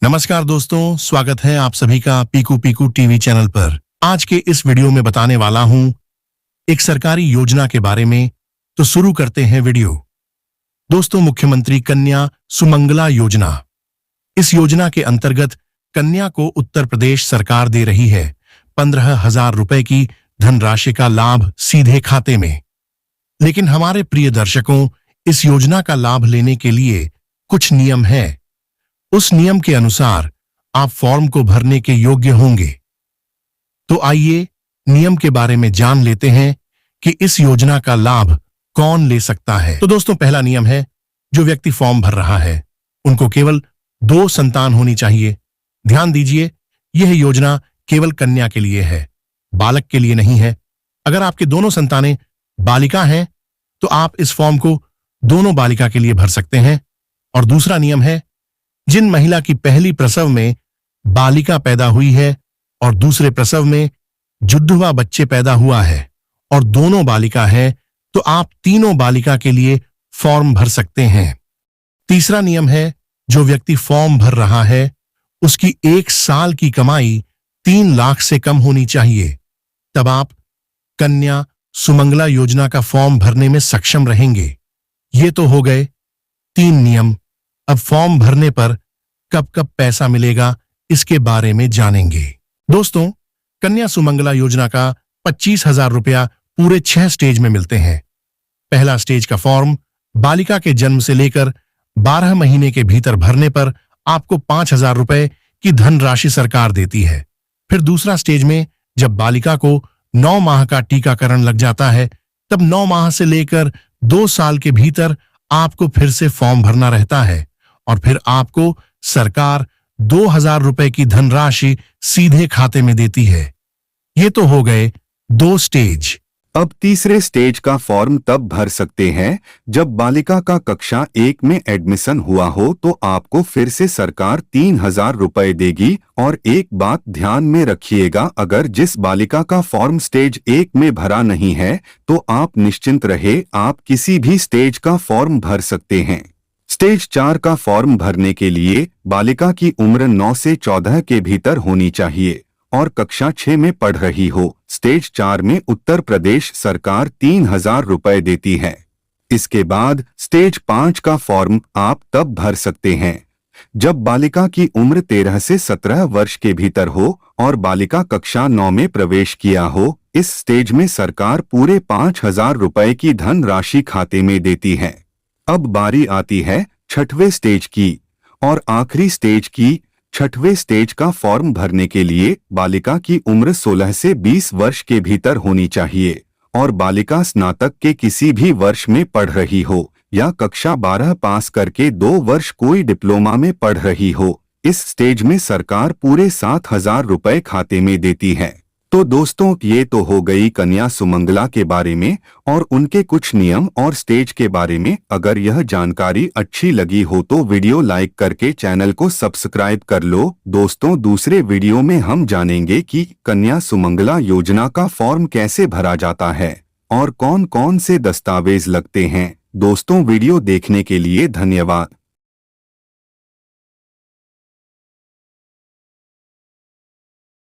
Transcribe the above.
नमस्कार दोस्तों, स्वागत है आप सभी का पीकू पीकू टीवी चैनल पर। आज के इस वीडियो में बताने वाला हूं एक सरकारी योजना के बारे में। तो शुरू करते हैं वीडियो। दोस्तों, मुख्यमंत्री कन्या सुमंगला योजना। इस योजना के अंतर्गत कन्या को उत्तर प्रदेश सरकार दे रही है 15,000 रुपए की धनराशि का लाभ सीधे खाते में। लेकिन हमारे प्रिय दर्शकों, इस योजना का लाभ लेने के लिए कुछ नियम है। उस नियम के अनुसार आप फॉर्म को भरने के योग्य होंगे। तो आइए नियम के बारे में जान लेते हैं कि इस योजना का लाभ कौन ले सकता है। तो दोस्तों, पहला नियम है, जो व्यक्ति फॉर्म भर रहा है उनको केवल 2 संतान होनी चाहिए। ध्यान दीजिए, यह योजना केवल कन्या के लिए है, बालक के लिए नहीं है। अगर आपके दोनों संतानें बालिका हैं तो आप इस फॉर्म को दोनों बालिका के लिए भर सकते हैं। और दूसरा नियम है, जिन महिला की पहली प्रसव में बालिका पैदा हुई है और दूसरे प्रसव में जुड़वा बच्चे पैदा हुआ है और दोनों बालिका है, तो आप तीनों बालिका के लिए फॉर्म भर सकते हैं। तीसरा नियम है, जो व्यक्ति फॉर्म भर रहा है उसकी 1 साल की कमाई 3 लाख से कम होनी चाहिए, तब आप कन्या सुमंगला योजना का फॉर्म भरने में सक्षम रहेंगे। ये तो हो गए 3 नियम। अब फॉर्म भरने पर कब कब पैसा मिलेगा, इसके बारे में जानेंगे। दोस्तों, कन्या सुमंगला योजना का 25,000 रुपया पूरे 6 स्टेज में मिलते हैं। पहला स्टेज का फॉर्म बालिका के जन्म से लेकर 12 महीने के भीतर भरने पर आपको 5,000 रुपए की धनराशि सरकार देती है। फिर दूसरा स्टेज में जब बालिका को 9 माह का टीकाकरण लग जाता है, तब 9 माह से लेकर 2 साल के भीतर आपको फिर से फॉर्म भरना रहता है और फिर आपको सरकार 2,000 रुपए की धनराशि सीधे खाते में देती है। ये तो हो गए 2 स्टेज। अब तीसरे स्टेज का फॉर्म तब भर सकते हैं जब बालिका का कक्षा 1 में एडमिशन हुआ हो, तो आपको फिर से सरकार 3,000 रुपए देगी। और एक बात ध्यान में रखिएगा, अगर जिस बालिका का फॉर्म स्टेज 1 में भरा नहीं है तो आप निश्चिंत रहे, आप किसी भी स्टेज का फॉर्म भर सकते हैं। स्टेज 4 का फॉर्म भरने के लिए बालिका की उम्र 9 से 14 के भीतर होनी चाहिए और कक्षा 6 में पढ़ रही हो। स्टेज 4 में उत्तर प्रदेश सरकार 3,000 रुपए देती है। इसके बाद स्टेज 5 का फॉर्म आप तब भर सकते हैं जब बालिका की उम्र 13 से 17 वर्ष के भीतर हो और बालिका कक्षा 9 में प्रवेश किया हो। इस स्टेज में सरकार पूरे 5,000 रुपए की धनराशि खाते में देती है। अब बारी आती है 6वें स्टेज की और आखिरी स्टेज की। 6वें स्टेज का फॉर्म भरने के लिए बालिका की उम्र 16 से 20 वर्ष के भीतर होनी चाहिए और बालिका स्नातक के किसी भी वर्ष में पढ़ रही हो या कक्षा 12 पास करके 2 वर्ष कोई डिप्लोमा में पढ़ रही हो। इस स्टेज में सरकार पूरे 7,000 रुपए खाते में देती है। तो दोस्तों, ये तो हो गई कन्या सुमंगला के बारे में और उनके कुछ नियम और स्टेज के बारे में। अगर यह जानकारी अच्छी लगी हो तो वीडियो लाइक करके चैनल को सब्सक्राइब कर लो। दोस्तों, दूसरे वीडियो में हम जानेंगे कि कन्या सुमंगला योजना का फॉर्म कैसे भरा जाता है और कौन कौन से दस्तावेज लगते हैं। दोस्तों, वीडियो देखने के लिए धन्यवाद।